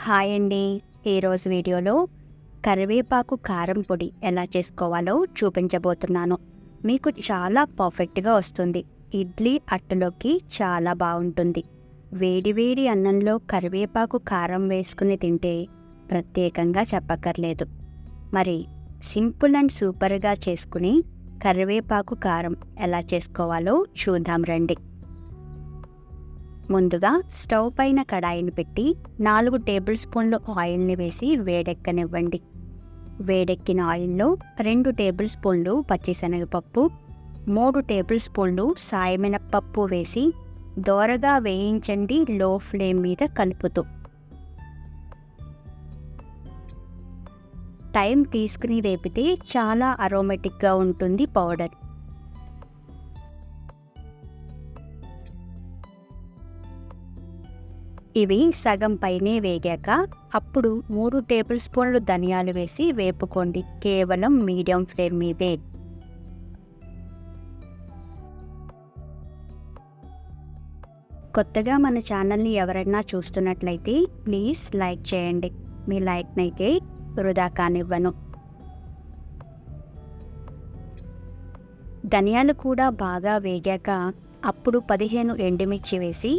Hi అండి. ఈరోజు వీడియోలో కరివేపాకు కారం పొడి ఎలా చేసుకోవాలో చూపించబోతున్నాను. మీకు చాలా పర్ఫెక్ట్గా వస్తుంది. ఇడ్లీ అట్టలోకి చాలా బాగుంటుంది. వేడి వేడి అన్నంలో కరివేపాకు కారం వేసుకుని తింటే ప్రత్యేకంగా చెప్పక్కర్లేదు. మరి సింపుల్ అండ్ సూపర్గా చేసుకుని కరివేపాకు కారం ఎలా చేసుకోవాలో చూద్దాం రండి. ముందుగా స్టవ్ పైన కడాయిని పెట్టి 4 టేబుల్ స్పూన్లు ఆయిల్ని వేసి వేడెక్కనివ్వండి. వేడెక్కిన ఆయిల్లో 2 టేబుల్ స్పూన్లు పచ్చిశనగపప్పు, 3 టేబుల్ స్పూన్లు సాయమినపప్పు వేసి దోరగా వేయించండి, లో ఫ్లేమ్ మీద కలుపుతూ. టైం తీసుకుని వేపితే చాలా అరోమేటిక్గా ఉంటుంది పౌడర్. ఇవి సగం పైనే వేగాక అప్పుడు 3 టేబుల్ స్పూన్లు ధనియాలు వేసి వేపుకోండి, కేవలం మీడియం ఫ్లేమ్ మీదే. కొత్తగా మన ఛానల్ని ఎవరైనా చూస్తున్నట్లయితే ప్లీజ్ లైక్ చేయండి. మీ లైక్నైతే వృధా కానివ్వను. ధనియాలు కూడా బాగా వేగాక అప్పుడు 15 ఎండుమిర్చి వేసి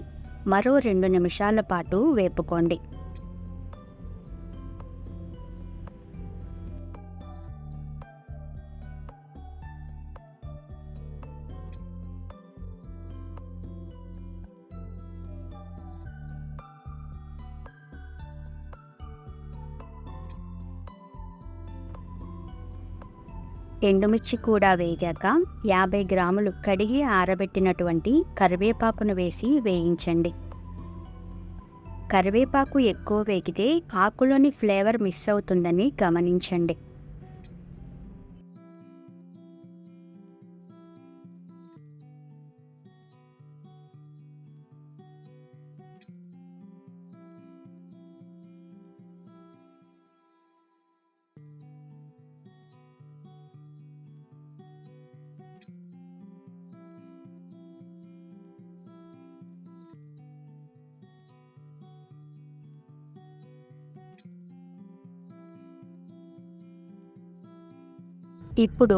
మరో 2 నిమిషాల పాటు వేపుకోండి. ఎండుమిర్చి కూడా వేగాక 50 గ్రాములు కడిగి ఆరబెట్టినటువంటి కరివేపాకును వేసి వేయించండి. కరివేపాకు ఎక్కువ వేగితే ఆకులోని ఫ్లేవర్ మిస్ అవుతుందని గమనించండి. ఇప్పుడు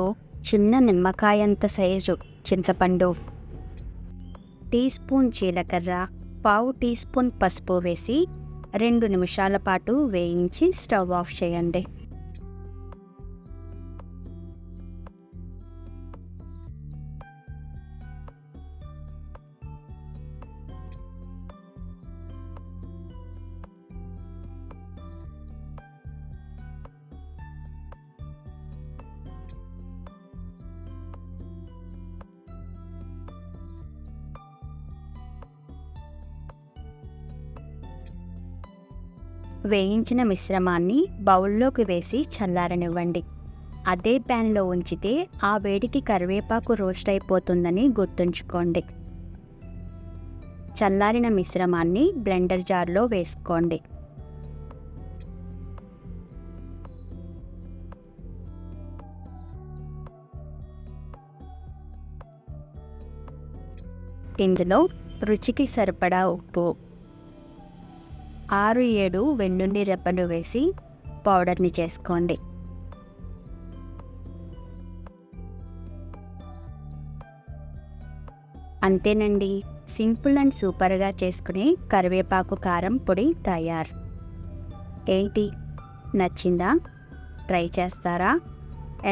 చిన్న నిమ్మకాయంత సైజు చింతపండు, టీ స్పూన్ జీలకర్ర, పావు టీ స్పూన్ పసుపు వేసి 2 నిమిషాల పాటు వేయించి స్టవ్ ఆఫ్ చేయండి. వేయించిన మిశ్రమాన్ని బౌల్లోకి వేసి చల్లారనివ్వండి. అదే ప్యాన్లో ఉంచితే ఆ వేడికి కరివేపాకు రోస్ట్ అయిపోతుందని గుర్తుంచుకోండి. చల్లారిన మిశ్రమాన్ని బ్లెండర్ జార్లో వేసుకోండి. ఇందులో రుచికి సరిపడా ఉప్పు, 6-7 వెల్లుల్లి రెబ్బలు వేసి పౌడర్ని చేసుకోండి. అంతేనండి, సింపుల్ అండ్ సూపర్గా చేసుకునే కరివేపాకు కారం పొడి తయారు. ఏంటి, నచ్చిందా? ట్రై చేస్తారా?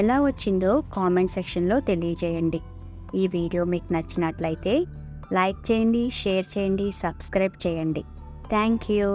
ఎలా వచ్చిందో కామెంట్ సెక్షన్లో తెలియజేయండి. ఈ వీడియో మీకు నచ్చినట్లయితే లైక్ చేయండి, షేర్ చేయండి, సబ్స్క్రైబ్ చేయండి. Thank you.